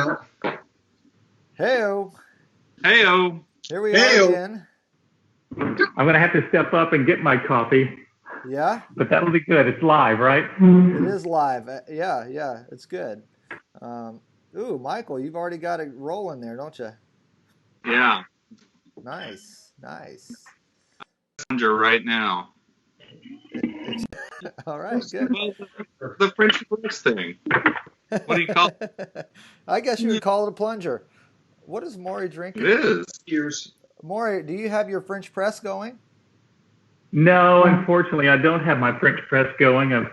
Well, Heyo. Heyo. Here we Heyo. are again. I'm going to have to step up and get my coffee, Yeah, but that'll be good. It's live, right? it is live. Yeah, it's good. Ooh, Michael, you've already got it rolling there, don't you? Yeah. Nice. Right now. All right, good. The French press thing. What do you call it? I guess you would call it a plunger. What is Maury drinking? It is. Cheers. Maury, do you have your French press going? No, unfortunately, I don't have my French press going. I've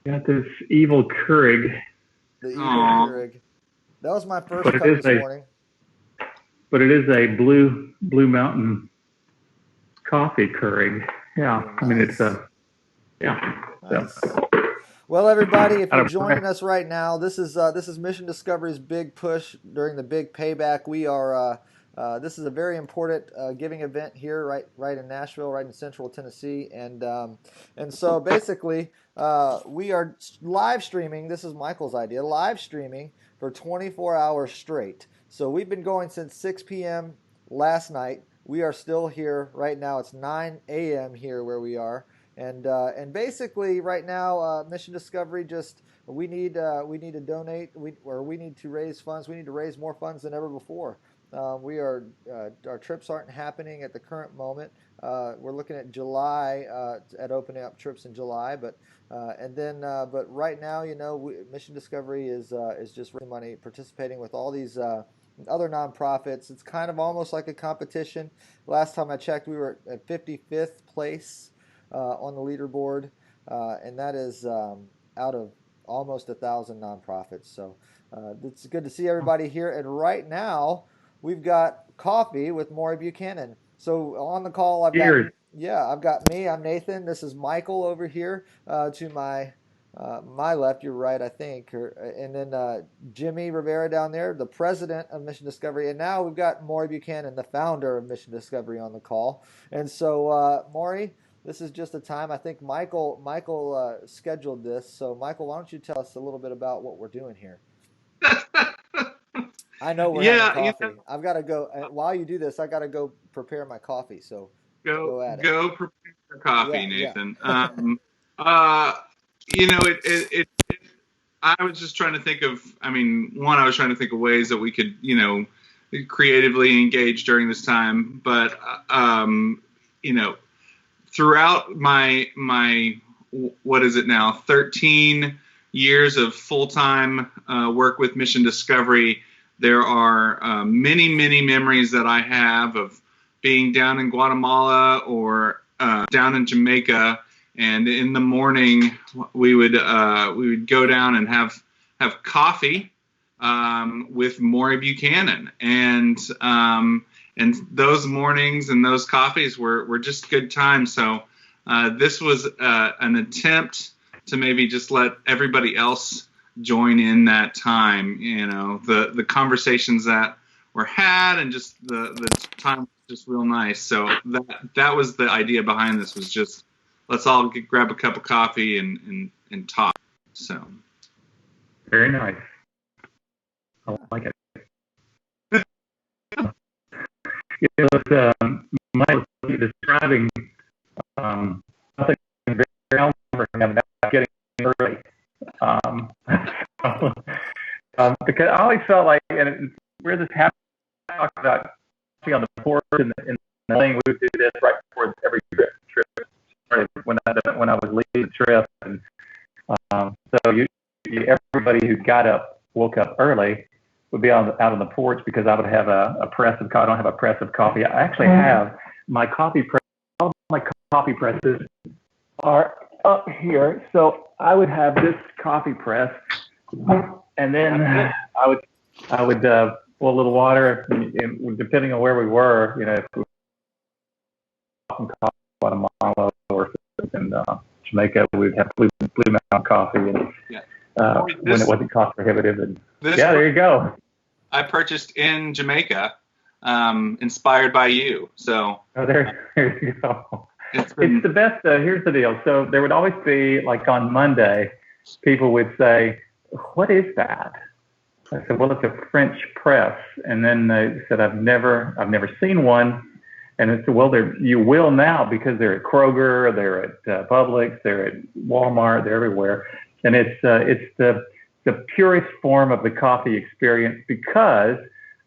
got this evil Keurig. The evil Aw. Keurig. That was my first But it cup is this morning. But it is a Blue Mountain coffee Keurig. Yeah, Nice. I mean it's yeah. Nice. So, Well, everybody, if Out you're of joining breath. us right now, this is Mission Discovery's big push during the Big Payback. We are this is a very important giving event here, right in Nashville, right in Central Tennessee, and so basically we are live streaming. This is Michael's idea, live streaming for 24 hours straight. So we've been going since 6 p.m. last night. We are still here right now. It's 9 a.m. here where we are. And basically right now, Mission Discovery we need to donate. We need to raise funds. We need to raise more funds than ever before. Our trips aren't happening at the current moment. We're looking at July at opening up trips in July, but right now, Mission Discovery is just raising money, participating with all these other nonprofits. It's kind of almost like a competition. Last time I checked, we were at 55th place on the leaderboard, and that is out of almost 1,000 nonprofits. So it's good to see everybody here. And right now, we've got coffee with Maury Buchanan. So on the call, I've got me. I'm Nathan. This is Michael over here to my left, your right, I think, and then Jimmy Rivera down there, the president of Mission Discovery, and now we've got Maury Buchanan, the founder of Mission Discovery, on the call. And so, Maury, this is just a time. I think Michael scheduled this. So, Michael, why don't you tell us a little bit about what we're doing here? I know we're having coffee. I've got to go. While you do this, I got to go prepare my coffee. So go at it. Go prepare your coffee, Nathan. Yeah. I was just trying to think of. I was trying to think of ways that we could, creatively engage during this time. But throughout my what is it now, 13 years of full-time work with Mission Discovery, there are many memories that I have of being down in Guatemala or down in Jamaica, and in the morning we would go down and have coffee with Maury Buchanan, and those mornings and those coffees were just good times. So this was an attempt to maybe just let everybody else join in that time. The conversations that were had, and just the time was just real nice. So that was the idea behind this, was just let's all grab a cup of coffee and talk. So very nice. I like it. Mike was describing something very about getting early. Because I always felt like, and where this happened, talked about being on the porch and the thing, we would do this right before every trip started when I was leading the trip, and so everybody who woke up early would be out on the porch, because I would have a press of coffee. I don't have a press of coffee. I actually have my coffee press. All my coffee presses are up here, so I would have this coffee press, and then I would pour a little water, and depending on where we were, if we were from Guatemala or in Jamaica, we'd have Blue Mountain coffee, and when it wasn't cost prohibitive. And there you go. I purchased in Jamaica, inspired by you. So there you go. It's the best. Here's the deal. So there would always be, like on Monday, people would say, "What is that?" I said, well, it's a French press. And then they said, I've never seen one. And I said, well, you will now, because they're at Kroger, they're at Publix, they're at Walmart, they're everywhere. And it's the purest form of the coffee experience, because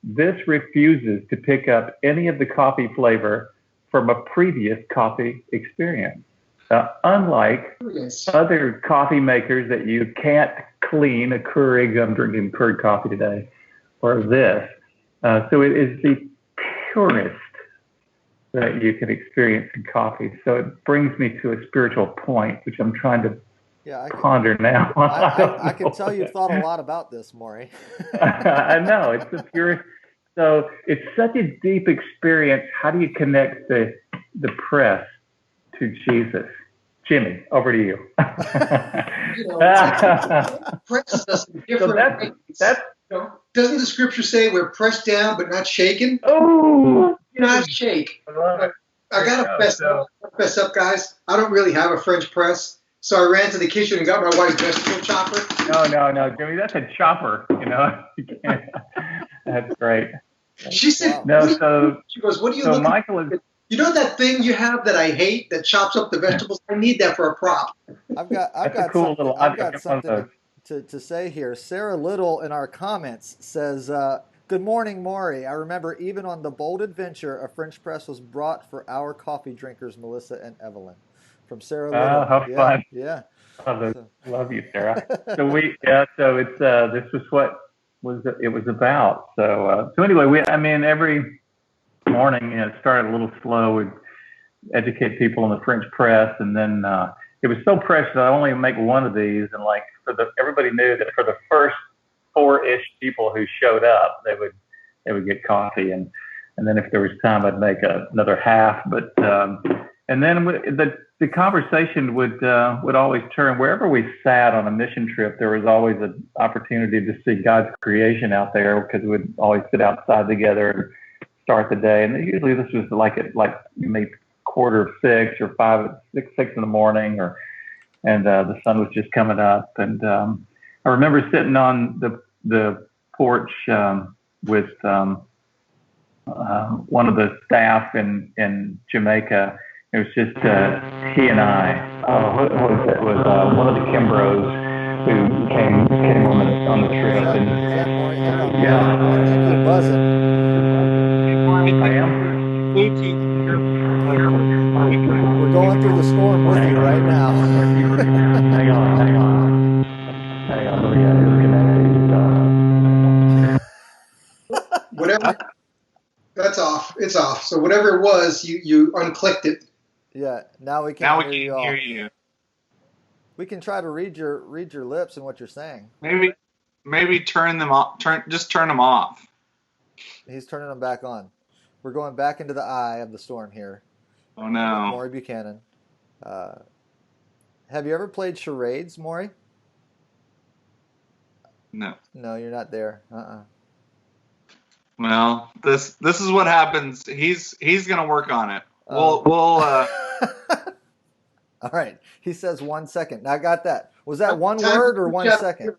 this refuses to pick up any of the coffee flavor from a previous coffee experience. Unlike other coffee makers that you can't clean, a Keurig, I'm drinking Keurig coffee today, or this. So it is the purest that you can experience in coffee. So it brings me to a spiritual point, which I'm trying to ponder now. I can tell you've thought a lot about this, Maury. I know, it's the purest. So it's such a deep experience. How do you connect the press to Jesus? Jimmy, over to you. Press us in different ways. Doesn't the scripture say we're pressed down but not shaken? Oh, not shake. I gotta fess up, guys. I don't really have a French press, so I ran to the kitchen and got my wife's vegetable chopper. No, Jimmy, that's a chopper. That's great. She said, wow. She goes, what do you look Michael is. You know that thing you have that I hate that chops up the vegetables? I need that for a prop. I've got something to say here. Sarah Little in our comments says, good morning, Maury. I remember even on The Bold Adventure, a French press was brought for our coffee drinkers, Melissa and Evelyn. From Sarah Little. Oh, how fun. Yeah. Love you, Sarah. So it's this was what it was about. So anyway, every morning, it started a little slow. We'd educate people on the French press, and then it was so precious that I only make one of these, and everybody knew that for the first 4-ish people who showed up, they would get coffee, and then if there was time, I'd make another half. But and then the conversation would always turn wherever we sat on a mission trip. There was always an opportunity to see God's creation out there, because we'd always sit outside together and start the day. And usually this was at maybe 5:45 or 6 in the morning, and the sun was just coming up. And I remember sitting on the porch with one of the staff in Jamaica. It was just he and I. What was it? It was one of the Kimbros who came on the trip. You're buzzing. I am. We're going through the storm with you right now. Hang on. Whatever. That's off. It's off. So whatever it was, you unclicked it. Yeah. Now we can hear you. We can try to read your lips and what you're saying. Maybe turn them off. Just turn them off. He's turning them back on. We're going back into the eye of the storm here. Oh no. Maury Buchanan. Have you ever played charades, Maury? No. No, you're not there. Well, this is what happens. He's gonna work on it. We'll All right. He says 1 second. Now I got that. Was that one word or 1 second?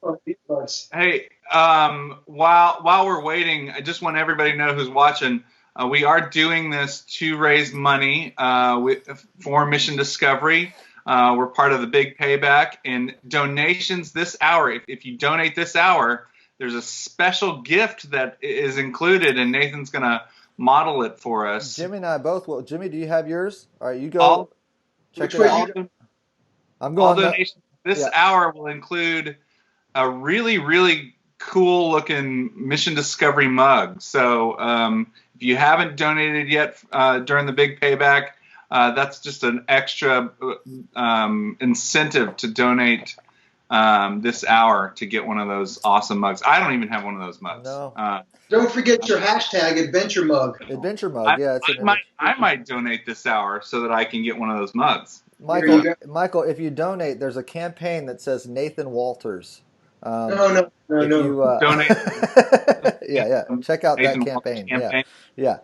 Hey, while we're waiting, I just want everybody to know who's watching. We are doing this to raise money for Mission Discovery. We're part of the Big Payback, and donations this hour. If you donate this hour, there's a special gift that is included, and Nathan's going to model it for us. Jimmy and I both will. Jimmy, do you have yours? All right, you go. Check it out. I'm going. All donations this hour will include a really, really cool looking Mission Discovery mug. So if you haven't donated yet during the Big Payback, that's just an extra incentive to donate this hour to get one of those awesome mugs. I don't even have one of those mugs. No. Don't forget your hashtag Adventure Mug. Adventure Mug, yeah. I might donate this hour so that I can get one of those mugs. Michael, if you donate, there's a campaign that says Nathan Walters. No. Donate. Yeah. Check out Nathan that campaign. Walters. Yeah.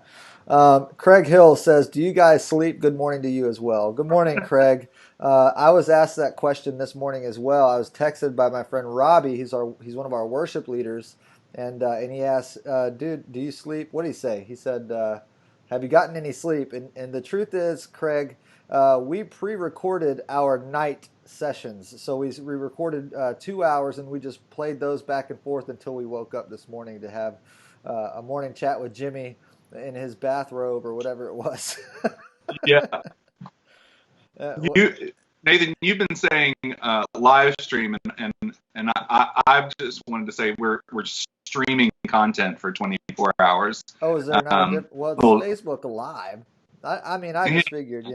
Craig Hill says, do you guys sleep? Good morning to you as well. Good morning, Craig. I was asked that question this morning as well. I was texted by my friend Robbie. He's one of our worship leaders, and he asked, "Dude, do you sleep?" What did he say? He said, "Have you gotten any sleep?" And the truth is, Craig, we pre-recorded our night sessions, so we recorded 2 hours, and we just played those back and forth until we woke up this morning to have a morning chat with Jimmy in his bathrobe or whatever it was. Yeah. Nathan, you've been saying live stream, and I've just wanted to say we're streaming content for 24 hours. Oh, is there not a difference? Well, it's Facebook Live. I mean, I just figured,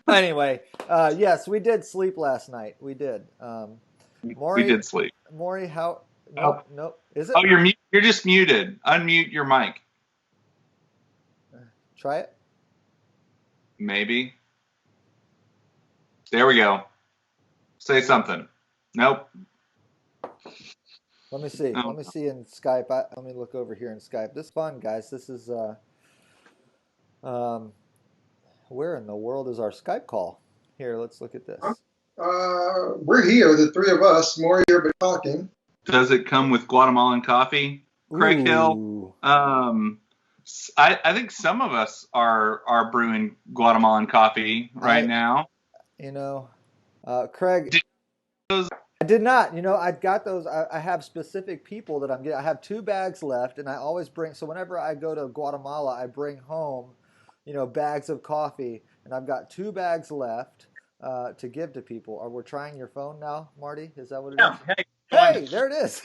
Anyway, yes, we did sleep last night. We did. Maury, we did sleep. Maury, how? Nope, nope. Is it? Oh, you're just muted. Unmute your mic. Try it. Maybe. There we go. Say something. Nope. Let me see. Let me see in Skype. Let me look over here in Skype. This is fun, guys. This is where in the world is our Skype call? Here, let's look at this. We're here, the three of us. Maury here, but talking. Does it come with Guatemalan coffee? Craig Hill. I think some of us are brewing Guatemalan coffee right now. Craig, I did not. I got those. I have specific people that I'm getting. I have 2 bags left, and I always bring. So whenever I go to Guatemala, I bring home, bags of coffee, and I've got 2 bags left to give to people. Are we trying your phone now, Marty? Is that what it is? Hey, there it is.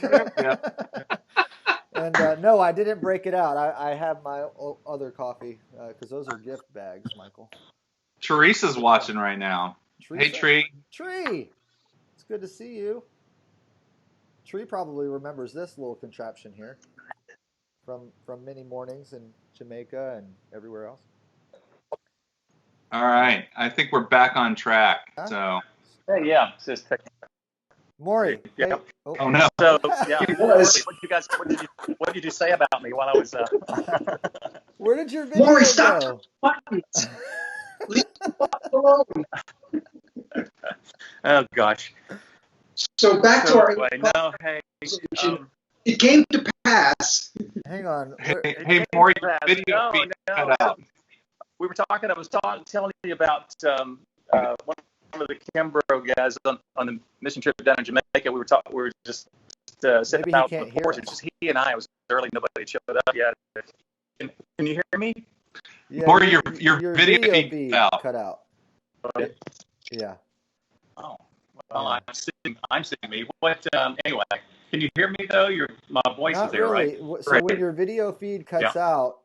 And no, I didn't break it out. I have my other coffee because those are gift bags, Michael. Teresa's watching right now. Teresa? Hey, Tree. Tree, it's good to see you. Tree probably remembers this little contraption here from many mornings in Jamaica and everywhere else. All right, I think we're back on track. So. Hey, yeah, it's just Maury. Yeah. Hey. Oh no. So yeah, what did you say about me while I was? Where did your video Maury, go? stop buttons. Leave the alone. Oh gosh. So back to our. It came to pass. Hang on. Hey, Maury, video feed cut out. We were talking. I was telling you about one of the Kimbrough guys on the mission trip down in Jamaica. We were just sitting out on the porch. It's just he and I. It was early. Nobody showed up yet. Can you hear me? Yeah, Maury, your video feed cut out. Yeah. Oh. Well, I'm seeing me. What? Anyway, can you hear me though? My voice Not is there, really. right? So when your video feed cuts out,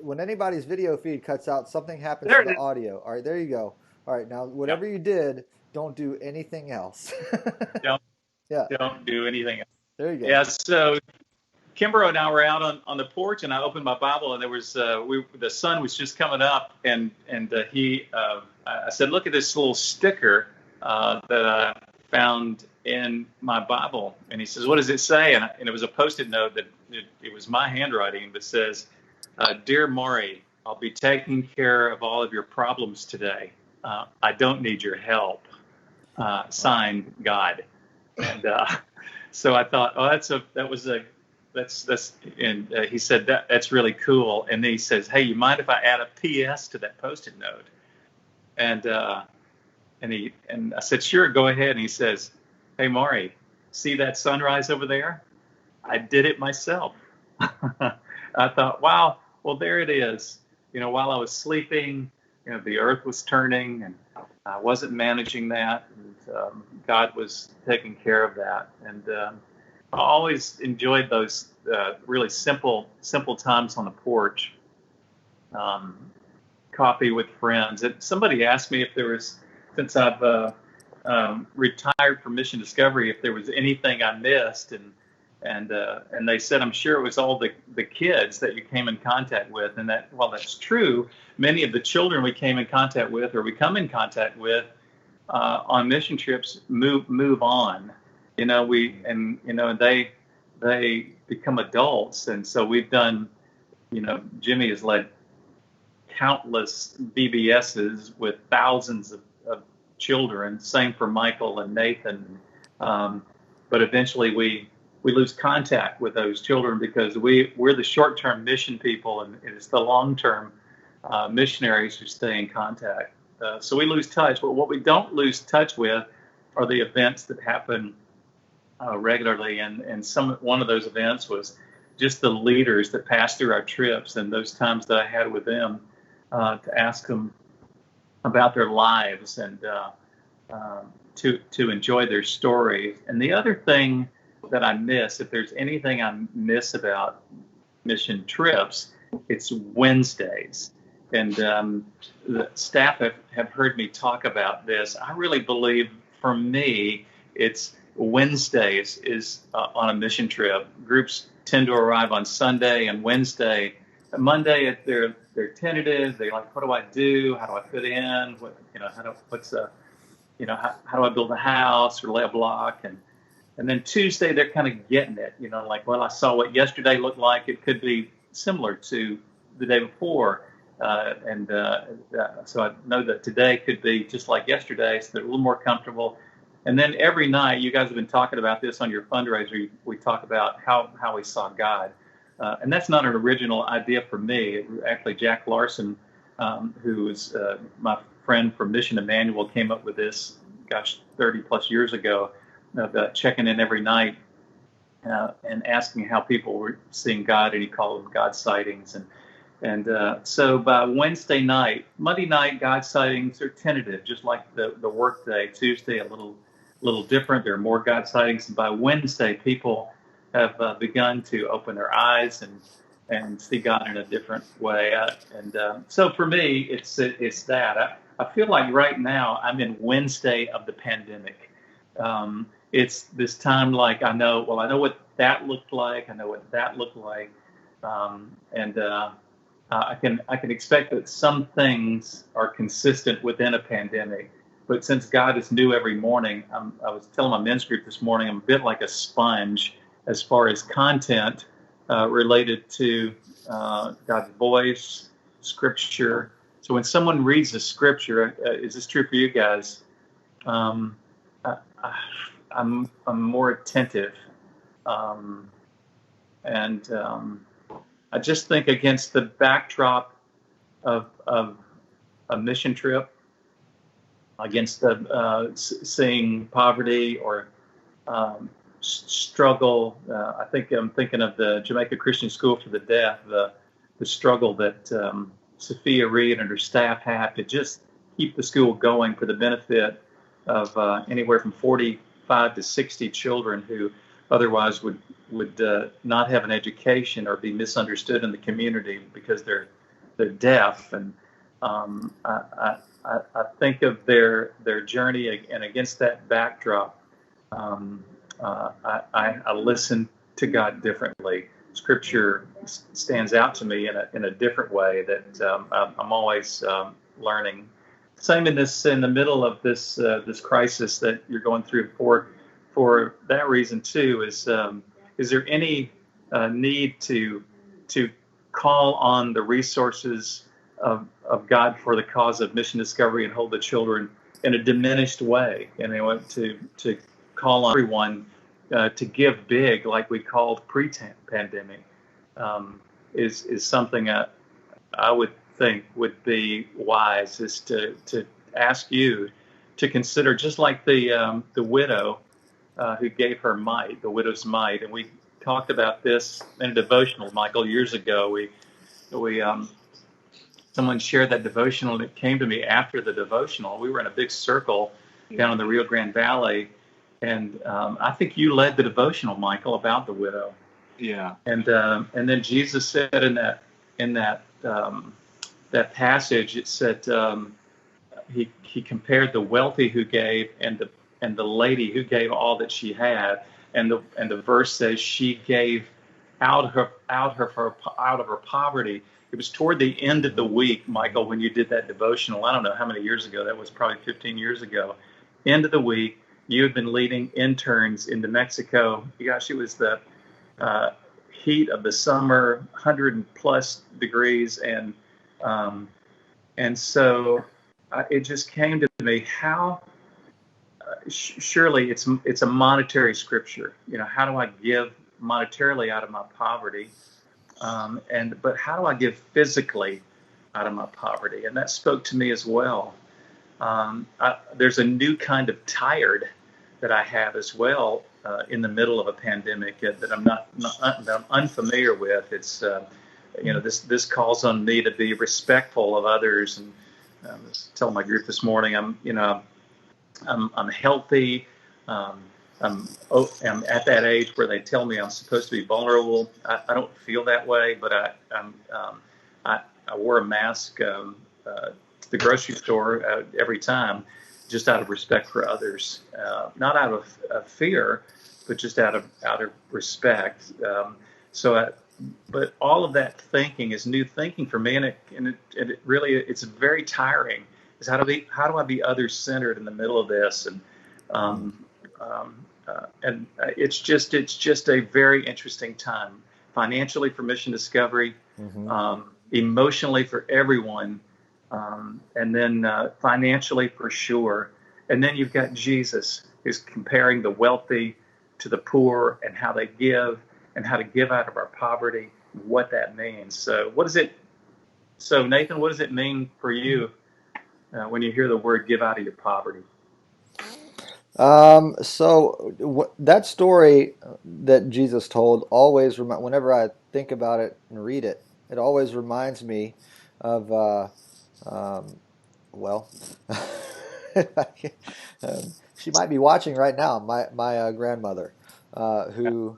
when anybody's video feed cuts out, something happens to the audio. All right, there you go. All right, now whatever you did, don't do anything else. Don't do anything else. There you go. Yeah. So Kimbrough and I were out on the porch, and I opened my Bible, and there was the sun was just coming up, and I said, look at this little sticker that I found in my Bible. And he says, what does it say? And it was a Post-it note that it was my handwriting that says, Dear Maury, I'll be taking care of all of your problems today. I don't need your help. Signed, God. And so I thought, and he said, that's really cool. And then he says, hey, you mind if I add a PS to that Post-it note? And I said, sure, go ahead. And he says, hey, Maury, see that sunrise over there? I did it myself. I thought, wow, well, there it is. While I was sleeping, the earth was turning, and I wasn't managing that. And God was taking care of that. And I always enjoyed those really simple times on the porch. Coffee with friends. And somebody asked me if there was, since I've retired from Mission Discovery, if there was anything I missed, and they said, I'm sure it was all the kids that you came in contact with, and that while that's true, many of the children we came in contact with or we come in contact with on mission trips move on. They become adults, and so we've done. Jimmy has led countless VBSs with thousands of children. Same for Michael and Nathan. But eventually we we lose contact with those children because we're the short-term mission people, and it's the long-term missionaries who stay in contact. So we lose touch. But what we don't lose touch with are the events that happen regularly. And one of those events was just the leaders that passed through our trips and those times that I had with them to ask them about their lives and to enjoy their story. And the other thing that I miss, if there's anything I miss about mission trips, it's Wednesdays. And the staff have heard me talk about this. I really believe, for me, it's Wednesdays is on a mission trip. Groups tend to arrive on Sunday and Wednesday. Monday, they're tentative. They're like, what do I do? How do I fit in? How do I build a house or lay a block? And then Tuesday, they're kind of getting it. Like, well, I saw what yesterday looked like. It could be similar to the day before. So I know that today could be just like yesterday, so they're a little more comfortable. And then every night, you guys have been talking about this on your fundraiser, we talk about how we saw God. And that's not an original idea for me. Actually, Jack Larson, who is my friend from Mission Emmanuel, came up with this, 30 plus years ago, about checking in every night and asking how people were seeing God, and he called them God sightings. And so by Wednesday night, Monday night, God sightings are tentative, just like the work day. Tuesday, a little different. There are more God sightings. And by Wednesday, people have begun to open their eyes and see God in a different way. So for me, it's that. I feel like right now I'm in Wednesday of the pandemic. It's this time, like I know what that looked like. I know what that looked like. I can expect that some things are consistent within a pandemic, but since God is new every morning, I was telling my men's group this morning, I'm a bit like a sponge as far as content related to God's voice, Scripture. So when someone reads the Scripture, is this true for you guys? I'm more attentive, I just think against the backdrop of a mission trip, against the seeing poverty or struggle. I think I'm thinking of the Jamaica Christian School for the Deaf, the struggle that Sophia Reed and her staff had to just keep the school going for the benefit of anywhere from 45 to 60 children who otherwise would not have an education or be misunderstood in the community because they're deaf. And I think of their journey, and against that backdrop, I listen to God differently. Scripture stands out to me in a different way that I'm always learning. Same in the middle of this crisis that you're going through. For that reason too, is there any need to call on the resources of God for the cause of mission discovery and hold the children in a diminished way? And they want to call on everyone to give big, like we called pre-pandemic, is something I would think would be wise, is to ask you to consider, just like the widow who gave her mite, the widow's mite. And we talked about this in a devotional, Michael, years ago. We someone shared that devotional, and it came to me after the devotional. We were in a big circle down in the Rio Grande Valley, and I think you led the devotional, Michael, about the widow. Yeah. And then Jesus said in that passage, it said he compared the wealthy who gave and the lady who gave all that she had, and the verse says she gave out of her poverty. It was toward the end of the week, Michael, when you did that devotional. I don't know how many years ago. That was probably 15 years ago. End of the week, you had been leading interns into Mexico. Gosh, it was the heat of the summer, 100+ degrees, and so it just came to me how surely it's a monetary scripture. How do I give monetarily out of my poverty, but how do I give physically out of my poverty? And that spoke to me as well. There's a new kind of tired that I have as well in the middle of a pandemic that I'm unfamiliar with. It's this calls on me to be respectful of others. And I was telling my group this morning, I'm healthy. I'm at that age where they tell me I'm supposed to be vulnerable. I don't feel that way, but I wore a mask to the grocery store every time, just out of respect for others, not out of fear, but just out of respect. But all of that thinking is new thinking for me, and it really, it's very tiring. Is how do I be others centered in the middle of this, and it's just a very interesting time financially for Mission Discovery, emotionally for everyone, and then financially for sure. And then you've got Jesus, who's comparing the wealthy to the poor and how they give and how to give out of our poverty, what that means. So Nathan, what does it mean for you when you hear the word give out of your poverty? That story that Jesus told always, whenever I think about it and read it, it always reminds me of, she might be watching right now, my grandmother, who,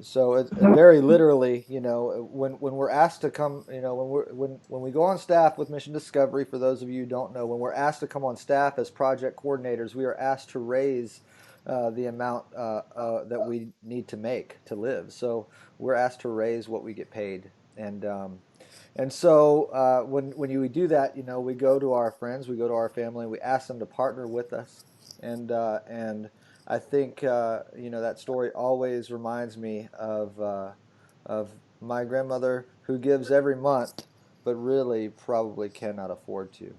so it's very literally, when we're asked to come, when we go on staff with Mission Discovery, for those of you who don't know, when we're asked to come on staff as project coordinators, we are asked to raise the amount that we need to make to live. So we're asked to raise what we get paid, and so when we do that, we go to our friends, we go to our family, we ask them to partner with us, and I think that story always reminds me of my grandmother, who gives every month, but really probably cannot afford to.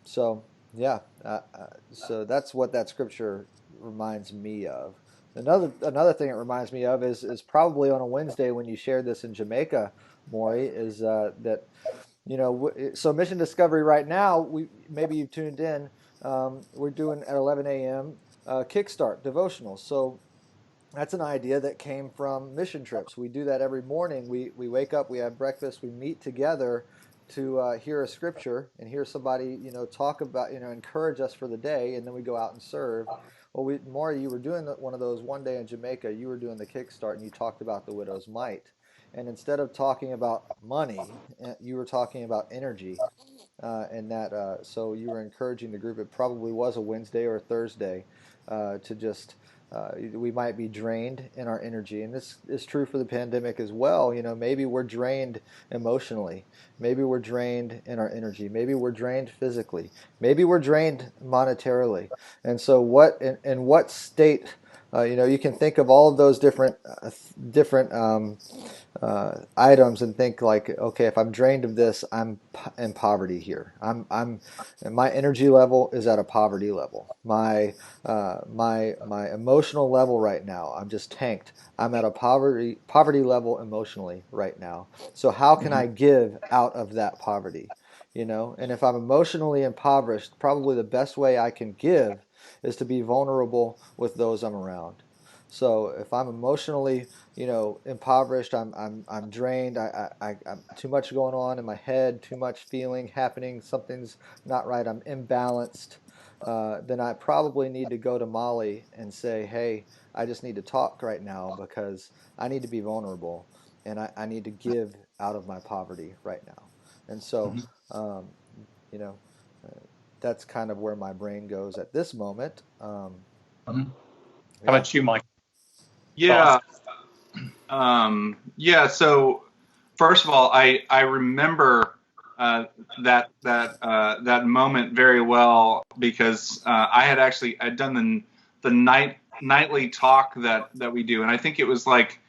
So that's what that scripture reminds me of. Another thing it reminds me of is probably on a Wednesday when you shared this in Jamaica, Maury, is that so Mission Discovery right now, maybe you've tuned in. We're doing at 11 a.m. Kickstart devotional. So that's an idea that came from mission trips. We do that every morning. We wake up, we have breakfast, we meet together to hear a scripture and hear somebody talk about encourage us for the day, and then we go out and serve. Well, Maury, you were doing one of those one day in Jamaica. You were doing the Kickstart, and you talked about the widow's mite. And instead of talking about money, you were talking about energy, so you were encouraging the group. It probably was a Wednesday or a Thursday to just. We might be drained in our energy, and this is true for the pandemic as well. Maybe we're drained emotionally, maybe we're drained in our energy, maybe we're drained physically, maybe we're drained monetarily. And so, in what state? You can think of all of those different items and think like, okay, if I'm drained of this, I'm in poverty here. And my energy level is at a poverty level. My emotional level right now, I'm just tanked. I'm at a poverty level emotionally right now. So how can I give out of that poverty? And if I'm emotionally impoverished, probably the best way I can give is to be vulnerable with those I'm around. So if I'm emotionally, impoverished, I'm drained. I'm too much going on in my head, too much feeling happening. Something's not right. I'm imbalanced. Then I probably need to go to Molly and say, hey, I just need to talk right now because I need to be vulnerable, and I need to give out of my poverty right now. And so, that's kind of where my brain goes at this moment. How about you, Mike? Yeah. So first of all, I remember that moment very well because I'd done the nightly talk that we do, and I think it was like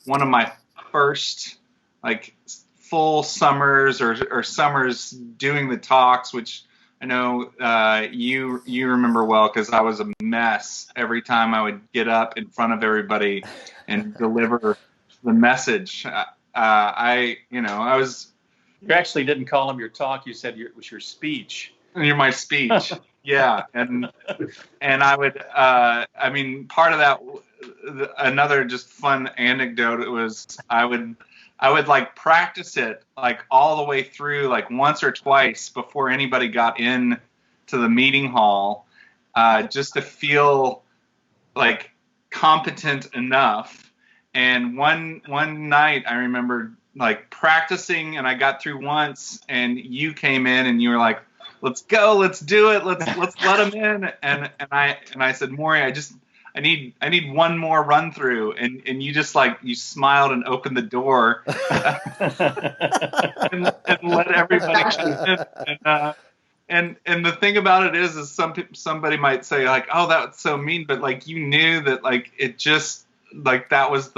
one of my first like full summers or summers doing the talks, which you remember well, because I was a mess every time I would get up in front of everybody and deliver the message. I was. You actually didn't call them your talk. You said it was your speech. You're my speech. Yeah, and I would. Part of that. Another just fun anecdote was I would like practice it like all the way through, like once or twice before anybody got in to the meeting hall, just to feel like competent enough. And one night I remember like practicing, and I got through once, and you came in and you were like, "Let's go, let's do it, let's let them in." And I said, "Maury, I need one more run through," and you just like you smiled and opened the door and let everybody in. And the thing about it is somebody might say like, "Oh, that's so mean," but like you knew that like it just like that was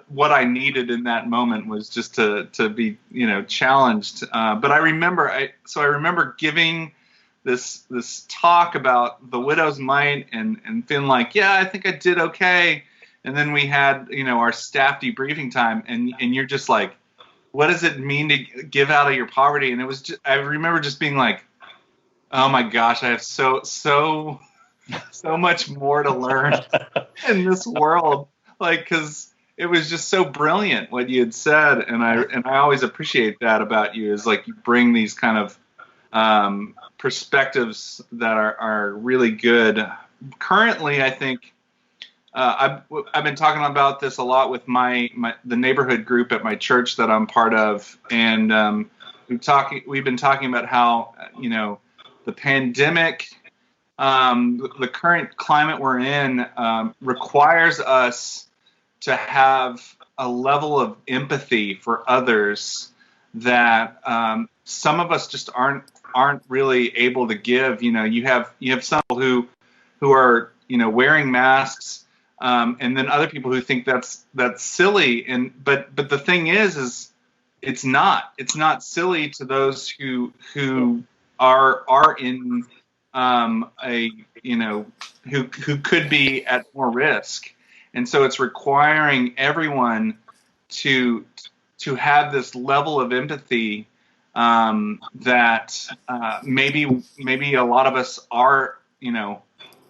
what I needed in that moment, was just to be challenged. But I remember giving this talk about the widow's mite and feeling like, yeah, I think I did okay. And then we had, our staff debriefing time, and you're just like, what does it mean to give out of your poverty? And it was I remember just being like, oh my gosh, I have so much more to learn in this world. Like, cause it was just so brilliant what you had said. And I always appreciate that about you, is like you bring these kind of, perspectives that are really good. Currently, I think I've been talking about this a lot with the neighborhood group at my church that I'm part of, and we've been talking about how the pandemic, the current climate we're in, requires us to have a level of empathy for others that some of us just aren't really able to give. You have some people who are wearing masks, and then other people who think that's silly. But the thing is it's not silly to those who are in who could be at more risk. And so it's requiring everyone to have this level of empathy that maybe a lot of us are,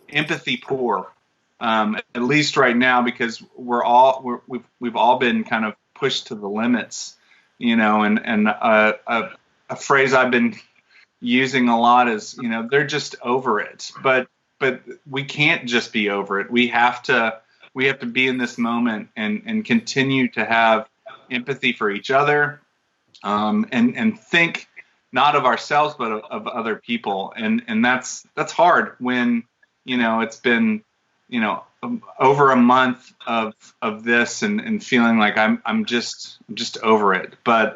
empathy poor, at least right now, because we've all been kind of pushed to the limits, and a phrase I've been using a lot is, they're just over it, but we can't just be over it. We have to be in this moment and continue to have empathy for each other, and think not of ourselves but of other people, and that's hard when it's been over a month of this and feeling like I'm just over it. But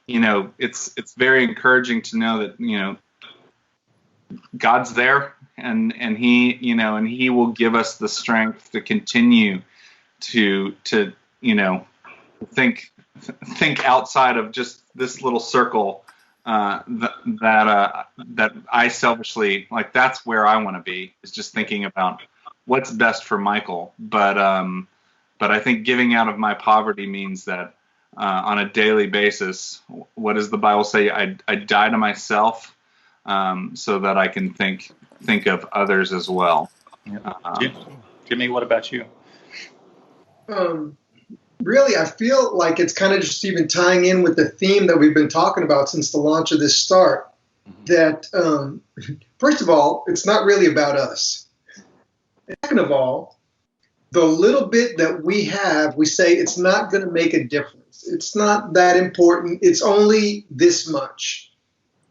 it's very encouraging to know that God's there, and he will give us the strength to continue to think outside of just this little circle, that I selfishly, like, that's where I want to be, is just thinking about what's best for Michael. But I think giving out of my poverty means that on a daily basis, what does the Bible say? I die to myself, so that I can think of others as well. Jimmy, what about you? Really, I feel like it's kind of just even tying in with the theme that we've been talking about since the launch of this start. That, first of all, it's not really about us. Second of all, the little bit that we have, we say it's not going to make a difference. It's not that important. It's only this much.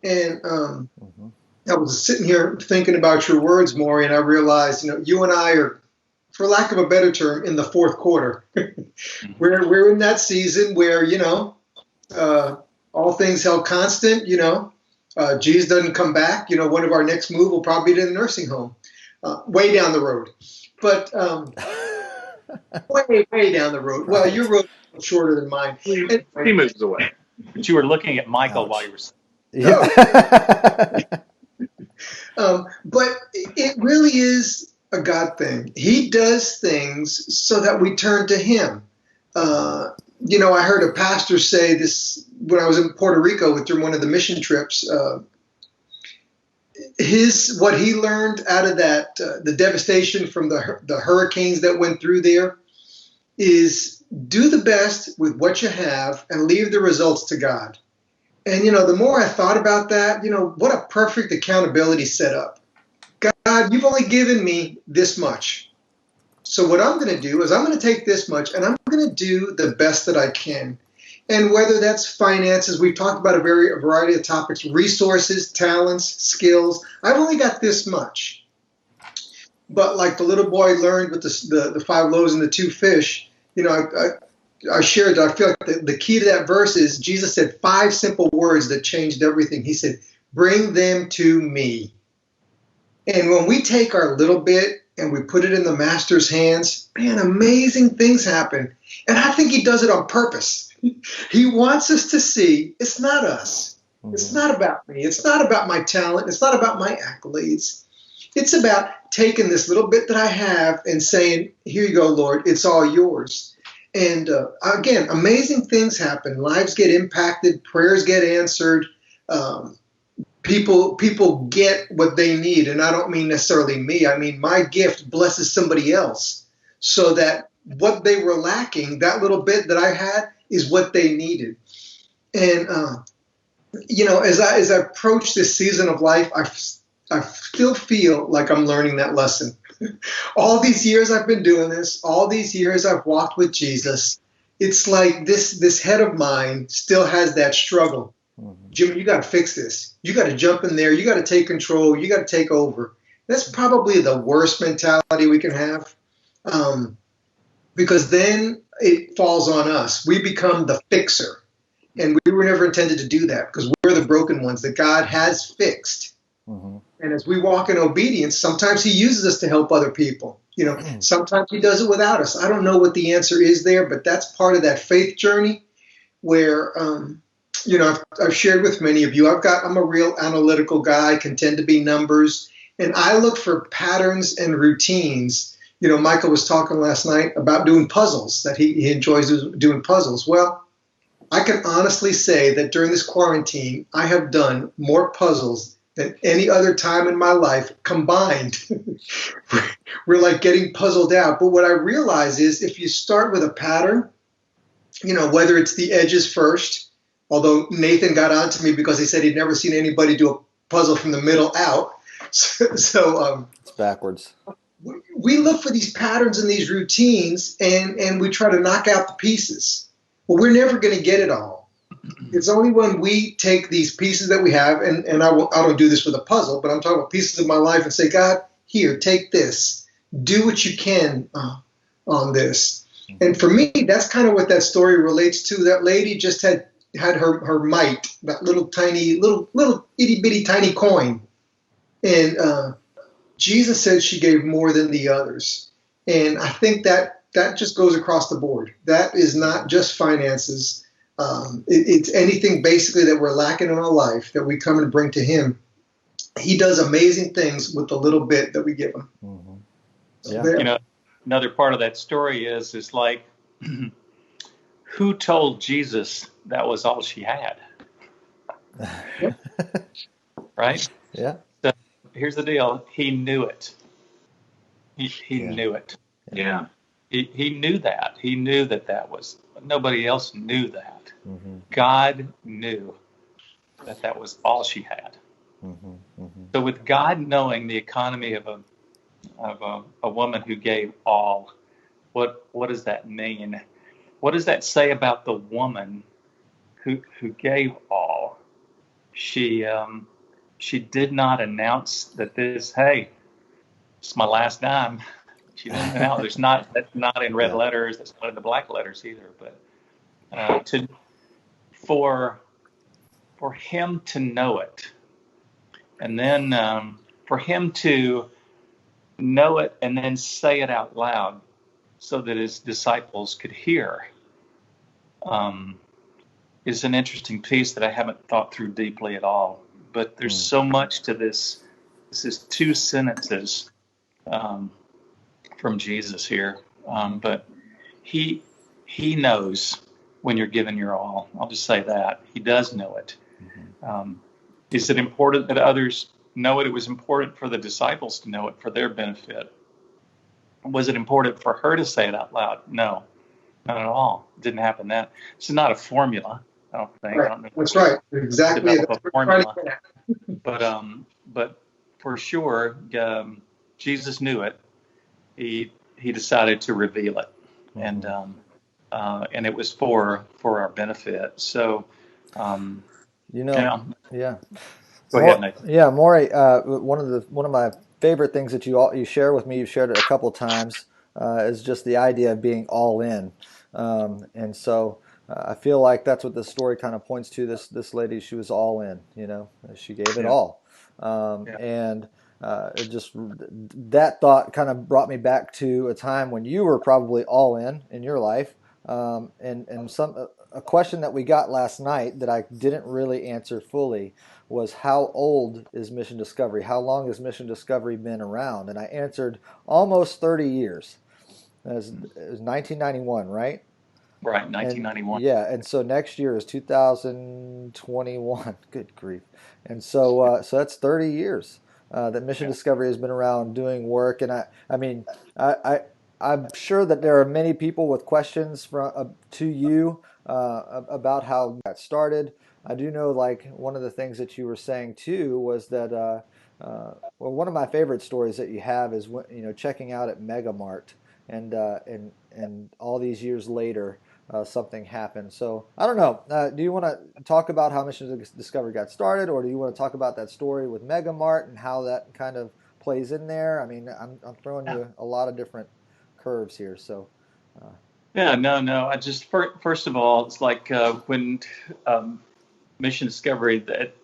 And I was sitting here thinking about your words, Maury, and I realized, you and I are, for lack of a better term, in the fourth quarter. We're in that season where, all things held constant, Jesus doesn't come back. One of our next move will probably be to the nursing home, way down the road. But way down the road. Well, your road is shorter than mine. He moves away. But you were looking at Michael while you were saying. No. Yeah. But it really is a God thing. He does things so that we turn to Him. I heard a pastor say this when I was in Puerto Rico during one of the mission trips. What he learned out of that, the devastation from the hurricanes that went through there, is do the best with what you have and leave the results to God. And the more I thought about that, what a perfect accountability setup. God, you've only given me this much. So what I'm going to do is I'm going to take this much and I'm going to do the best that I can. And whether that's finances, we've talked about a variety of topics, resources, talents, skills. I've only got this much. But like the little boy learned with the 5 loaves and the 2 fish, I shared that I feel like the key to that verse is Jesus said 5 simple words that changed everything. He said, bring them to me. And when we take our little bit and we put it in the master's hands, man, amazing things happen. And I think he does it on purpose. He wants us to see it's not us. It's not about me. It's not about my talent. It's not about my accolades. It's about taking this little bit that I have and saying, here you go, Lord, it's all yours. And again, amazing things happen. Lives get impacted. Prayers get answered. People get what they need. And I don't mean necessarily me. I mean, my gift blesses somebody else so that what they were lacking, that little bit that I had, is what they needed. And, as I approach this season of life, I still feel like I'm learning that lesson. All these years I've been doing this, all these years I've walked with Jesus, it's like this head of mine still has that struggle. Jimmy, you got to fix this. You got to jump in there. You got to take control. You got to take over. That's probably the worst mentality we can have, because then it falls on us. We become the fixer. And we were never intended to do that because we're the broken ones that God has fixed. And as we walk in obedience, sometimes he uses us to help other people. Sometimes he does it without us. I don't know what the answer is there, but that's part of that faith journey where, I've shared with many of you, I'm a real analytical guy, can tend to be numbers, and I look for patterns and routines. Michael was talking last night about doing puzzles, that he enjoys doing puzzles. Well, I can honestly say that during this quarantine, I have done more puzzles than any other time in my life combined. We're like getting puzzled out. But what I realize is if you start with a pattern, whether it's the edges first, although Nathan got onto me because he said he'd never seen anybody do a puzzle from the middle out. So it's backwards. We look for these patterns and these routines, and we try to knock out the pieces. Well, we're never going to get it all. It's only when we take these pieces that we have, and I don't do this with a puzzle, but I'm talking about pieces of my life and say, God, here, take this. Do what you can on this. And for me, that's kind of what that story relates to. That lady just had her mite, that little itty bitty tiny coin. And Jesus said she gave more than the others. And I think that just goes across the board. That is not just finances. It's anything basically that we're lacking in our life that we come and bring to him. He does amazing things with the little bit that we give him. Yeah. Another part of that story is like, who told Jesus that was all she had? Right? Yeah. So here's the deal. He knew it. He knew it. Yeah. He knew that. He knew that was, nobody else knew that. God knew that was all she had. So with God knowing the economy of a woman who gave all, what does that mean? What does that say about the woman who gave all? She did not announce that hey, it's my last dime. She didn't announce. That's not in red letters. That's not in the black letters either. But for him to know it, and then for him to know it and then say it out loud, so that his disciples could hear. is an interesting piece that I haven't thought through deeply at all. But there's so much to this. This is 2 sentences from Jesus here. But he knows when you're giving your all. I'll just say that. He does know it. Is it important that others know it? It was important for the disciples to know it for their benefit. Was it important for her to say it out loud? No, not at all. It didn't happen that. This is not a formula, I don't think. Right. I don't know. That's right. Exactly. Develop a formula. But for sure, Jesus knew it. He decided to reveal it, and it was for our benefit. So, Yeah. Go ahead, Nathan. Yeah, Maury. One of my favorite things that you share with me, you've shared it a couple times, is just the idea of being all in, and so I feel like that's what this story kind of points to. This lady, she was all in. She gave it all, and it just that thought kind of brought me back to a time when you were probably all in your life, and a question that we got last night that I didn't really answer fully was, how old is Mission Discovery? How long has Mission Discovery been around? And I answered almost 30 years. It was 1991, right? Right, 1991. And so next year is 2021. Good grief. And so that's 30 years that Mission Discovery has been around doing work. And I'm sure that there are many people with questions to you about how it got started. I do know, like, one of the things that you were saying too was that one of my favorite stories that you have is checking out at Mega Mart, and all these years later something happened. So I don't know. Do you want to talk about how Mission Discovery got started, or do you want to talk about that story with Mega Mart and how that kind of plays in there? I mean, I'm throwing you a lot of different curves here. So. No. I just first of all, it's like when Mission Discovery, that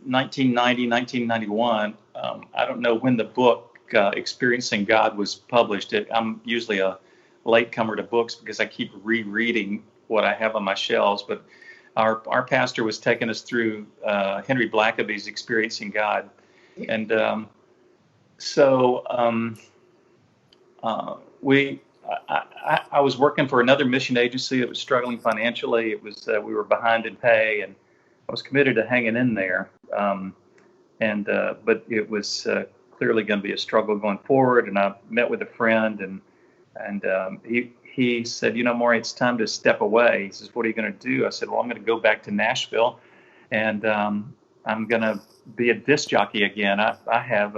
1990, 1991. I don't know when the book Experiencing God was published. I'm usually a latecomer to books because I keep rereading what I have on my shelves. But our pastor was taking us through Henry Blackaby's Experiencing God, and I was working for another mission agency that was struggling financially. It was we were behind in pay, and I was committed to hanging in there. But it was clearly going to be a struggle going forward. And I met with a friend, and he said, Maury, it's time to step away. He says, what are you going to do? I said, well, I'm going to go back to Nashville, and I'm going to be a disc jockey again. I had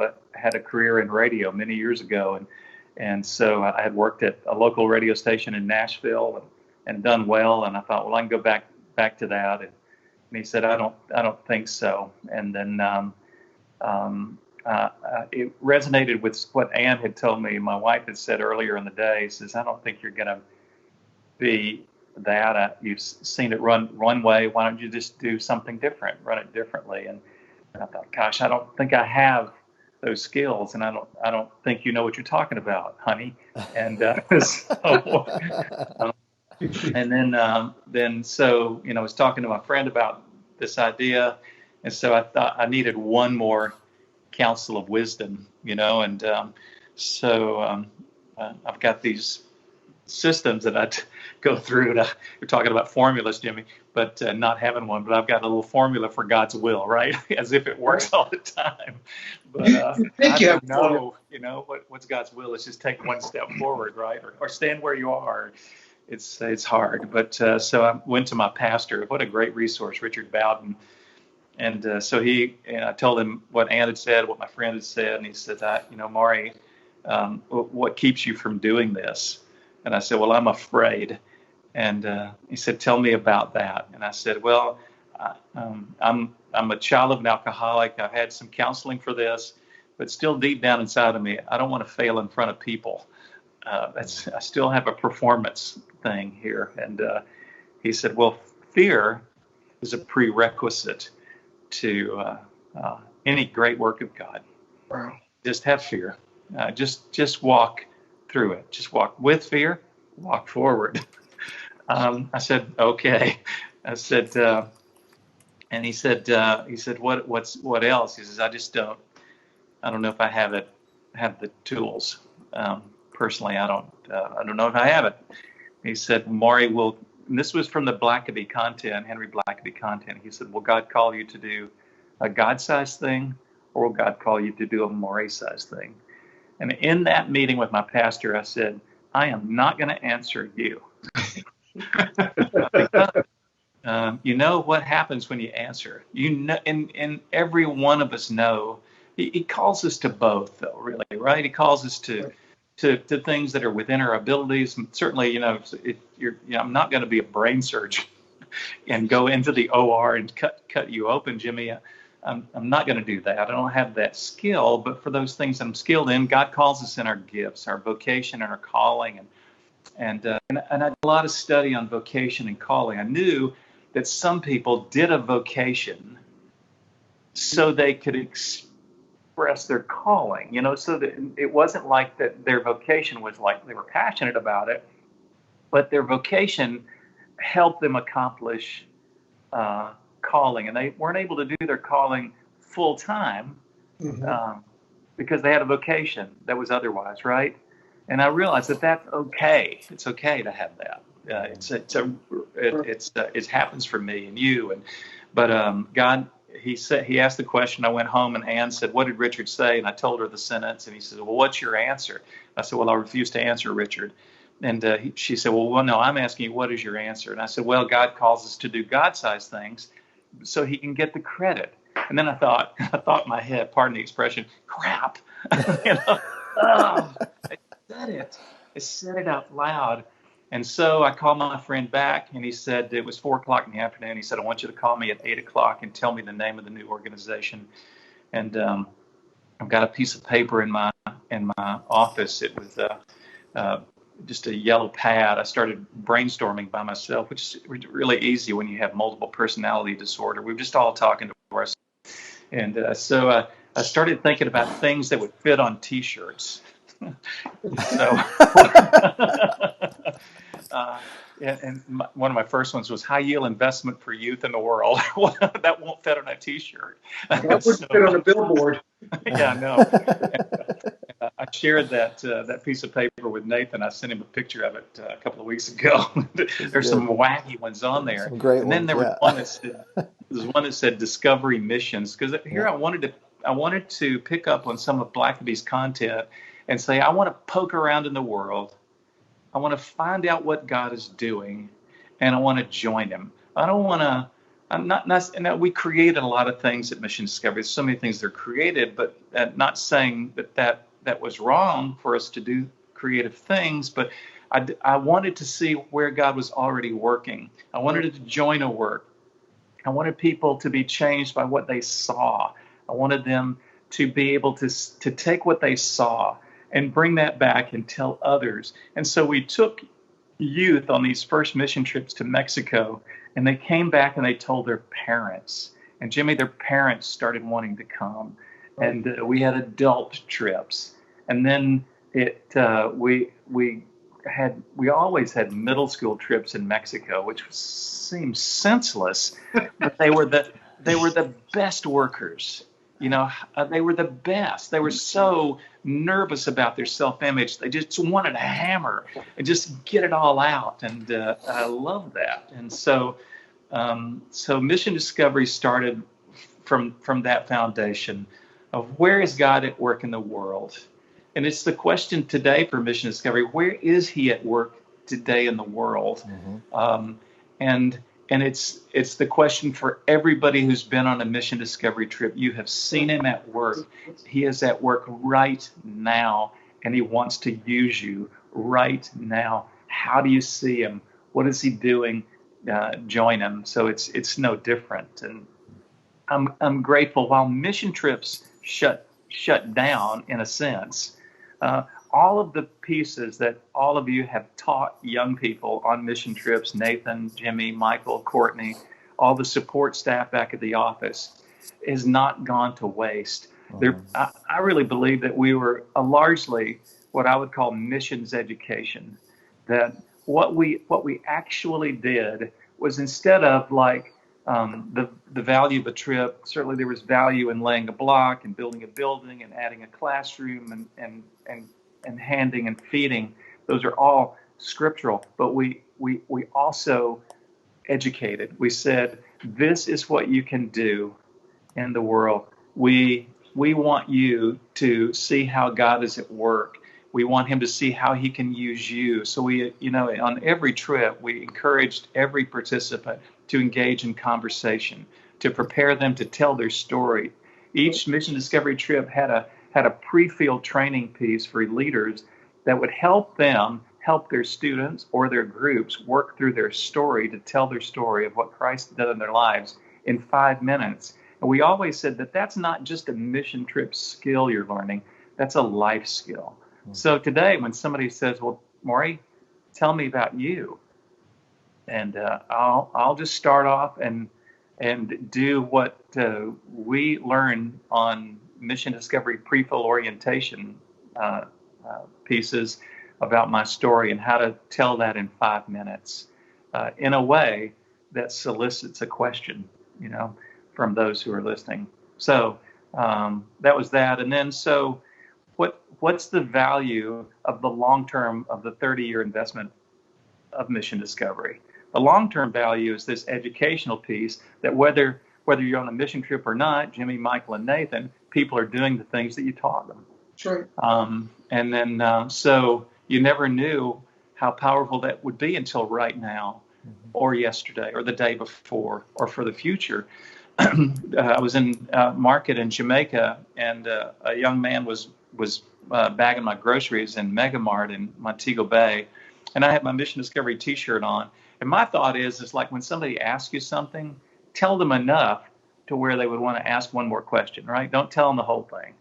a career in radio many years ago, and so I had worked at a local radio station in Nashville and done well. And I thought, well, I can go back to that. And he said, I don't think so. And then it resonated with what Ann had told me. My wife had said earlier in the day, says, I don't think you're going to be that. You've seen it run one way. Why don't you just do something different, run it differently? And I thought, gosh, I don't think I have those skills, and I don't think you know what you're talking about, honey. And and then I was talking to my friend about this idea, and so I thought I needed one more counsel of wisdom, and I've got these systems that I go through. You're talking about formulas, Jimmy, but not having one. But I've got a little formula for God's will, right? As if it works all the time. But I don't know, what's God's will? It's just take one step forward, right? Or stand where you are. It's hard. But so I went to my pastor. What a great resource, Richard Bowden. And so I told him what Ann had said, what my friend had said, and he said, Maury, what keeps you from doing this? And I said, well, I'm afraid. And he said, tell me about that. And I said, well, I'm a child of an alcoholic. I've had some counseling for this, but still deep down inside of me, I don't want to fail in front of people. I still have a performance thing here. And he said, well, fear is a prerequisite to any great work of God. Wow. Just have fear. Just walk through it. Just walk with fear, walk forward. I said, okay. I said, and he said, what else? He says, I don't know if I have the tools. Personally, I don't know if I have it. He said, Maury, and this was from the Henry Blackaby content. He said, will God call you to do a God-sized thing, or will God call you to do a Maury-sized thing? And in that meeting with my pastor, I said, I am not going to answer you. You know what happens when you answer. You know, and every one of us know. He calls us to both, though, really, right? He calls us to things that are within our abilities. And certainly, I'm not going to be a brain surgeon and go into the OR and cut you open, Jimmy. I'm not going to do that. I don't have that skill. But for those things I'm skilled in, God calls us in our gifts, our vocation, and our calling. And I did a lot of study on vocation and calling. I knew that some people did a vocation so they could express their calling, so that it wasn't like that their vocation was like they were passionate about it, but their vocation helped them accomplish calling. And they weren't able to do their calling full time because they had a vocation that was otherwise, right? And I realized that that's okay. It's okay to have that. It happens for me and you. But God, he asked the question. I went home and Ann said, what did Richard say? And I told her the sentence. And he said, well, what's your answer? I said, well, I refuse to answer, Richard. And she said, well, no, I'm asking you, what is your answer? And I said, well, God calls us to do God-sized things so he can get the credit. And then I thought in my head, pardon the expression, crap. I said it out loud. And so I called my friend back, and he said it was 4:00 in the afternoon. He said, I want you to call me at 8:00 and tell me the name of the new organization. And I've got a piece of paper in my office. It was just a yellow pad. I started brainstorming by myself, which is really easy when you have multiple personality disorder. We were just all talking to ourselves. And so I started thinking about things that would fit on T-shirts. One of my first ones was high yield investment for youth in the world. That won't fit on a T-shirt. That wouldn't fit on a billboard. Yeah, no. I shared that piece of paper with Nathan. I sent him a picture of it a couple of weeks ago. There's some wacky ones on there. Some great and then there ones, was one that said Discovery Missions, because here I wanted to pick up on some of Blackaby's content and say, I want to poke around in the world. I want to find out what God is doing, and I want to join him. I don't want to, and we created a lot of things at Mission Discovery. There's so many things that are created, but not saying that was wrong for us to do creative things, but I wanted to see where God was already working. I wanted to join a work. I wanted people to be changed by what they saw. I wanted them to be able to take what they saw and bring that back and tell others. And so we took youth on these first mission trips to Mexico, and they came back and they told their parents. And Jimmy, their parents started wanting to come. And we had adult trips. And then we always had middle school trips in Mexico, which seemed senseless, but they were the best workers. They were the best. They were so nervous about their self-image. They just wanted to hammer and just get it all out. And I love that. And so Mission Discovery started from that foundation of where is God at work in the world? And it's the question today for Mission Discovery, where is he at work today in the world? Mm-hmm. And it's the question for everybody who's been on a Mission Discovery trip. You have seen him at work. He is at work right now, and he wants to use you right now. How do you see him? What is he doing? Join him. So it's no different. And I'm grateful. While mission trips shut down in a sense, all of the pieces that all of you have taught young people on mission trips, Nathan, Jimmy, Michael, Courtney, all the support staff back at the office, has not gone to waste. I really believe that we were largely what I would call missions education, that what we actually did was instead of like the value of a trip. Certainly there was value in laying a block and building a building and adding a classroom and handing and feeding. Those are all scriptural, but we also educated. We said, this is what you can do in the world. We want you to see how God is at work. We want him to see how he can use you. So we, on every trip, we encouraged every participant to engage in conversation, to prepare them to tell their story. Each mission discovery trip had a pre-field training piece for leaders that would help them help their students or their groups work through their story, to tell their story of what Christ did in their lives in 5 minutes. And we always said that that's not just a mission trip skill you're learning, that's a life skill. So today when somebody says, well, Maury, tell me about you. And I'll just start off and do what we learn on mission discovery pre-fill orientation pieces about my story and how to tell that in 5 minutes in a way that solicits a question, from those who are listening. So that was that. And then what's the value of the long-term, of the 30-year investment of mission discovery? The long-term value is this educational piece that whether you're on a mission trip or not, Jimmy, Michael, and Nathan, people are doing the things that you taught them. Sure. And then so you never knew how powerful that would be until right now, or yesterday, or the day before, or for the future. I was in market in Jamaica, and a young man was bagging my groceries in Mega Mart in Montego Bay, and I had my Mission Discovery T-shirt on. And my thought is like when somebody asks you something, tell them enough to where they would want to ask one more question, right? Don't tell them the whole thing.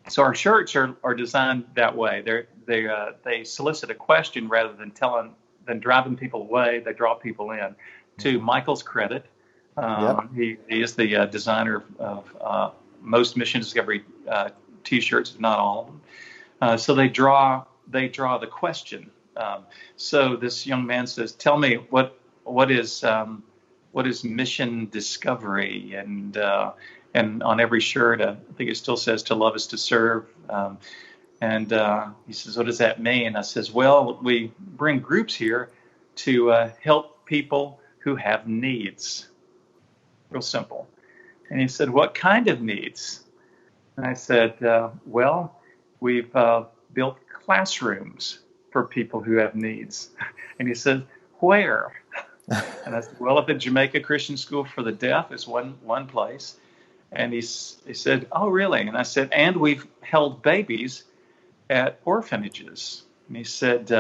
So our shirts are designed that way. They solicit a question rather than driving people away. They draw people in. To Michael's credit, he is the designer of most Mission Discovery T-shirts, if not all of them. So they draw the question. So this young man says, "Tell me what is mission discovery?" And on every shirt, I think it still says, "To love is to serve." And he says, "What does that mean?" I says, "Well, we bring groups here to help people who have needs." Real simple. And he said, "What kind of needs?" And I said, "Well, we've built classrooms for people who have needs." And he said, "Where?" And I said, "Well, at the Jamaica Christian School for the Deaf is one place." And he said, "Oh, really?" And I said, "And we've held babies at orphanages." And he said,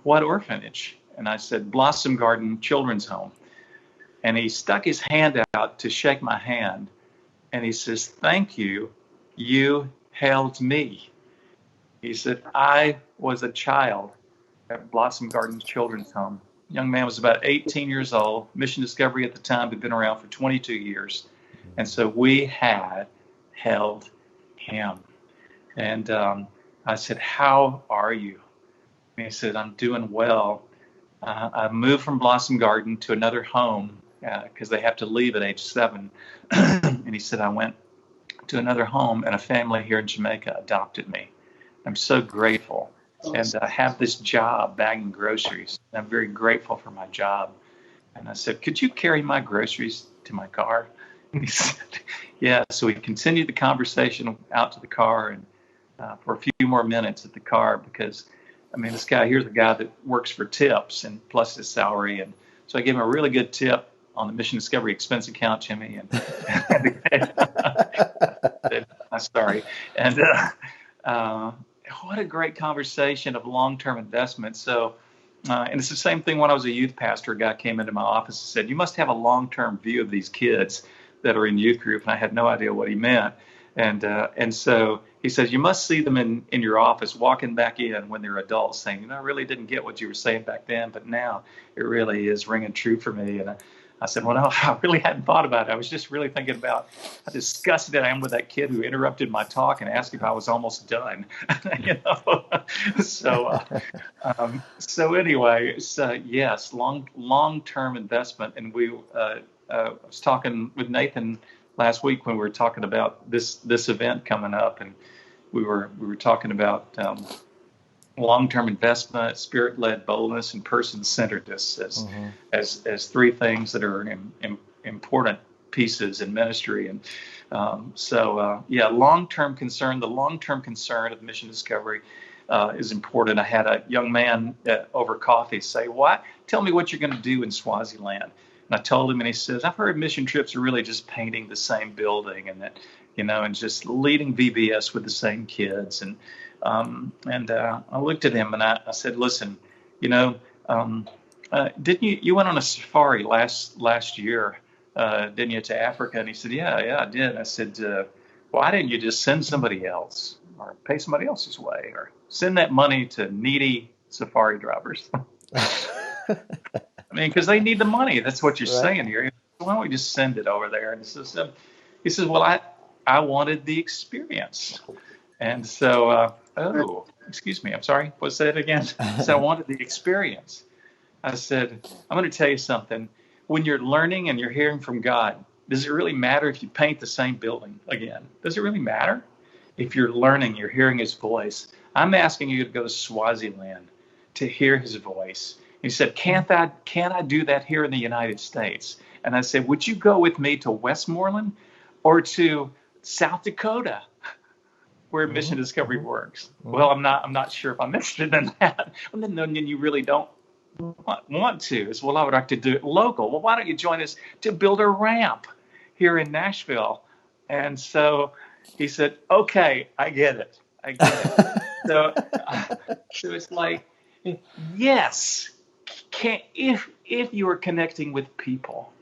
"What orphanage?" And I said, "Blossom Garden Children's Home." And he stuck his hand out to shake my hand. And he says, "Thank you. You held me." He said, "I was a child at Blossom Garden Children's Home." Young man was about 18 years old. Mission Discovery at the time had been around for 22 years. And so we had held him. And I said, "How are you?" And he said, "I'm doing well. I moved from Blossom Garden to another home because they have to leave at age 7. And he said, I went to another home and a family here in Jamaica adopted me. I'm so grateful. And I have this job bagging groceries. I'm very grateful for my job." And I said, "Could you carry my groceries to my car?" And he said, "Yeah." So we continued the conversation out to the car and for a few more minutes at the car because, this guy here's a guy that works for tips and plus his salary. And so I gave him a really good tip on the Mission Discovery expense account, Jimmy. And I'm sorry. And what a great conversation of long-term investment. So, and it's the same thing when I was a youth pastor. A guy came into my office and said, "You must have a long-term view of these kids that are in youth group." And I had no idea what he meant. And so he says, "You must see them in your office walking back in when they're adults saying, I really didn't get what you were saying back then, but now it really is ringing true for me." And I said, well, no, I really hadn't thought about it. I was just really thinking about how disgusted I am with that kid who interrupted my talk and asked if I was almost done. So anyway, yes, long-term investment. And I was talking with Nathan last week when we were talking about this event coming up, and we were talking about long-term investment, spirit-led boldness, and person-centeredness as three things that are important pieces in ministry. And long-term concern. The long-term concern of mission discovery is important. I had a young man over coffee say, tell me what you're going to do in Swaziland. And I told him, and he says, I've heard mission trips are really just painting the same building and that, and just leading VBS with the same kids. And I looked at him and I said, listen, didn't you went on a safari last year, didn't you, to Africa? And he said, yeah, I did. And I said, why didn't you just send somebody else or pay somebody else's way or send that money to needy safari drivers? I mean, because they need the money. That's what you're saying here. Why don't we just send it over there? And he says, well, I wanted the experience. And so, excuse me, I'm sorry. What's that again? So I wanted the experience. I said, I'm going to tell you something. When you're learning and you're hearing from God, does it really matter if you paint the same building again? Does it really matter? If you're learning, you're hearing his voice. I'm asking you to go to Swaziland to hear his voice. He said, can't I do that here in the United States? And I said, would you go with me to Westmoreland or to South Dakota, where Mission Discovery works? Well, I'm not sure if I'm interested in that. Well, then you really don't want to. It's, well, I would like to do it local. Well, why don't you join us to build a ramp here in Nashville? And so he said, okay, I get it. So it's like, yes, if you are connecting with people,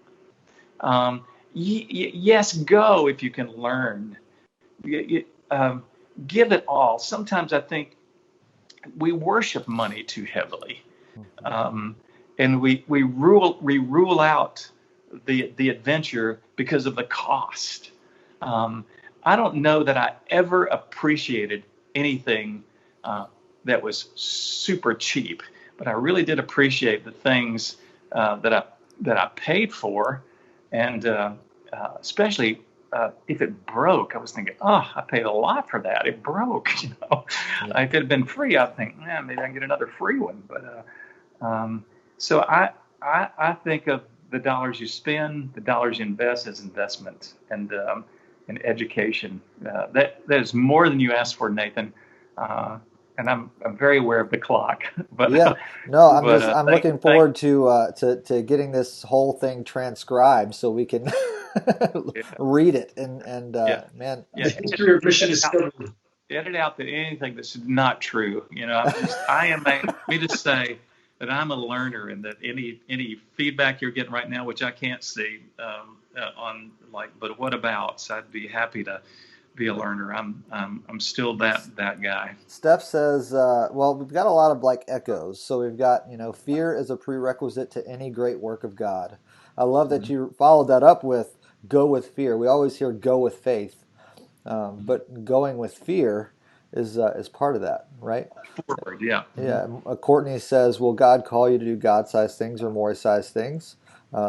yes, go if you can learn. Give it all. Sometimes I think we worship money too heavily, and we rule out the adventure because of the cost. I don't know that I ever appreciated anything that was super cheap, but I really did appreciate the things that I paid for, and especially if it broke, I was thinking, I paid a lot for that. It broke, If it had been free, I'd think, maybe I can get another free one. But so I think of the dollars you spend, the dollars you invest as investment, and in education. That is more than you asked for, Nathan. And I'm very aware of the clock. But I'm looking forward to getting this whole thing transcribed so we can read it and man. The history of mission discovery. Edit out anything that's not true. Let me just say that I'm a learner, and that any feedback you're getting right now, which I can't see but what about? So I'd be happy to be a learner. I'm still that guy. Steph says, we've got a lot of echoes. So we've got, fear is a prerequisite to any great work of God. I love that you followed that up with go with fear. We always hear go with faith, but going with fear is part of that, right? Forward, yeah. Yeah. Courtney says, will God call you to do God-sized things or Maury-sized things?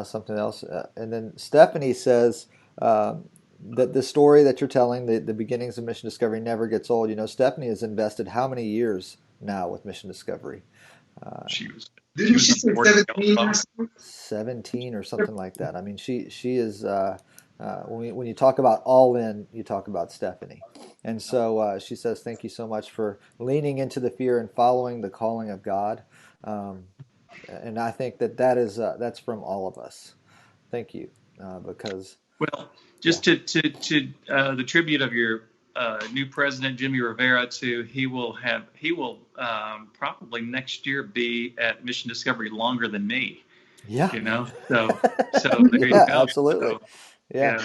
Something else. And then Stephanie says, that the story that you're telling, the beginnings of Mission Discovery, never gets old. Stephanie has invested how many years now with Mission Discovery? Didn't she say 17? 17 or something like that. I mean, she is. When you talk about all in, you talk about Stephanie, and so she says, "Thank you so much for leaning into the fear and following the calling of God." And I think that's from all of us. Thank you, because. Well, just to the tribute of your new president, Jimmy Rivera, he will probably next year be at Mission Discovery longer than me. Yeah. So there you go. Absolutely.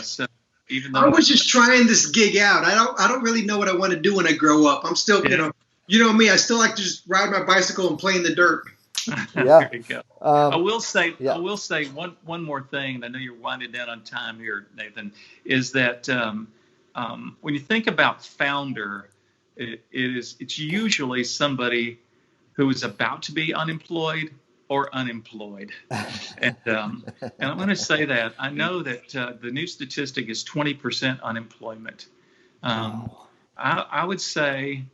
So even though I was just trying this gig out. I don't really know what I want to do when I grow up. I'm still, you know me, I still like to just ride my bicycle and play in the dirt. Yeah. There you go. I will say one more thing. And I know you're winding down on time here, Nathan. Is that when you think about founder, it's usually somebody who is about to be unemployed or unemployed. And I'm going to say that I know that the new statistic is 20% unemployment. I would say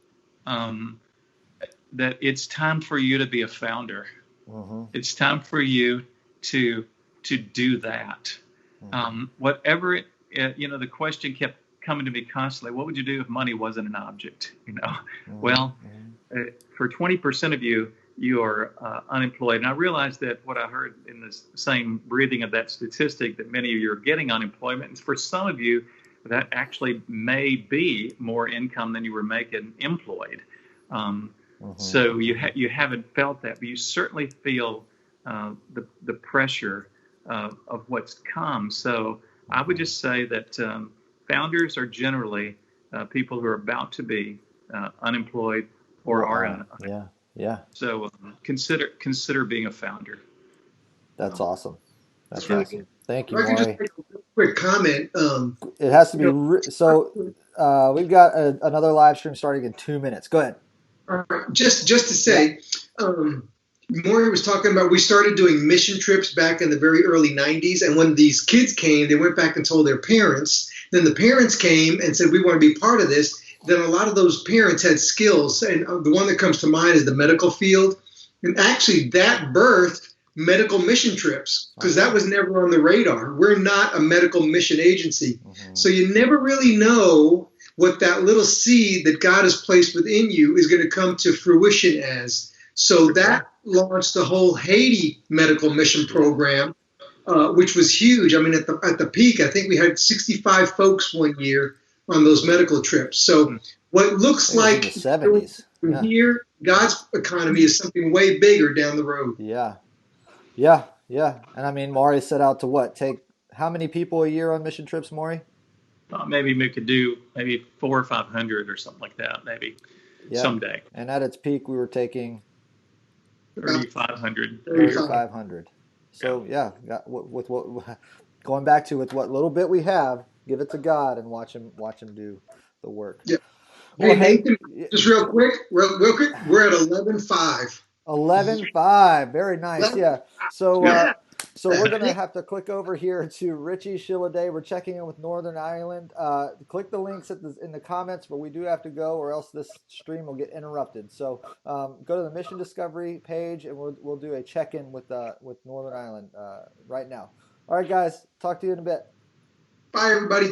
that it's time for you to be a founder. It's time for you to do that. Whatever the question kept coming to me constantly. What would you do if money wasn't an object? Well, for 20% of you, you are unemployed. And I realized that what I heard in the same breathing of that statistic, that many of you are getting unemployment. And for some of you, that actually may be more income than you were making employed. So you haven't felt that, but you certainly feel the pressure of what's come. So I would just say that founders are generally people who are about to be unemployed or are unemployed. Yeah. So consider being a founder. That's awesome. That's really awesome. Thank you, If I can just Maury. make a quick comment. It has to be so. We've got another live stream starting in 2 minutes. Go ahead. All right, just to say, Maury was talking about we started doing mission trips back in the very early 90s, and when these kids came, they went back and told their parents. Then the parents came and said, we want to be part of this. Then a lot of those parents had skills, and the one that comes to mind is the medical field. And actually that birthed medical mission trips, because that was never on the radar. We're not a medical mission agency. So you never really know what that little seed that God has placed within you is going to come to fruition as. So that launched the whole Haiti medical mission program, which was huge. I mean, at the peak, I think we had 65 folks one year on those medical trips. So what looks like the 70s. Here, God's economy is something way bigger down the road. Yeah. And I mean, Maury set out to take how many people a year on mission trips, Maury? Maybe we could do maybe 400 or 500 or something like that, maybe someday. And at its peak, we were taking 3,500. 3,500. So with what going back to with what little bit we have, give it to God and watch him do the work. Yeah. Hey, Nathan, just real quick, we're at 11.5. 11.5. Very nice. Yeah. So so we're gonna have to click over here to Richie Shilladay. We're checking in with Northern Ireland. Click the links in the comments, but we do have to go, or else this stream will get interrupted. So go to the Mission Discovery page, and we'll do a check-in with Northern Ireland right now. All right, guys. Talk to you in a bit. Bye, everybody.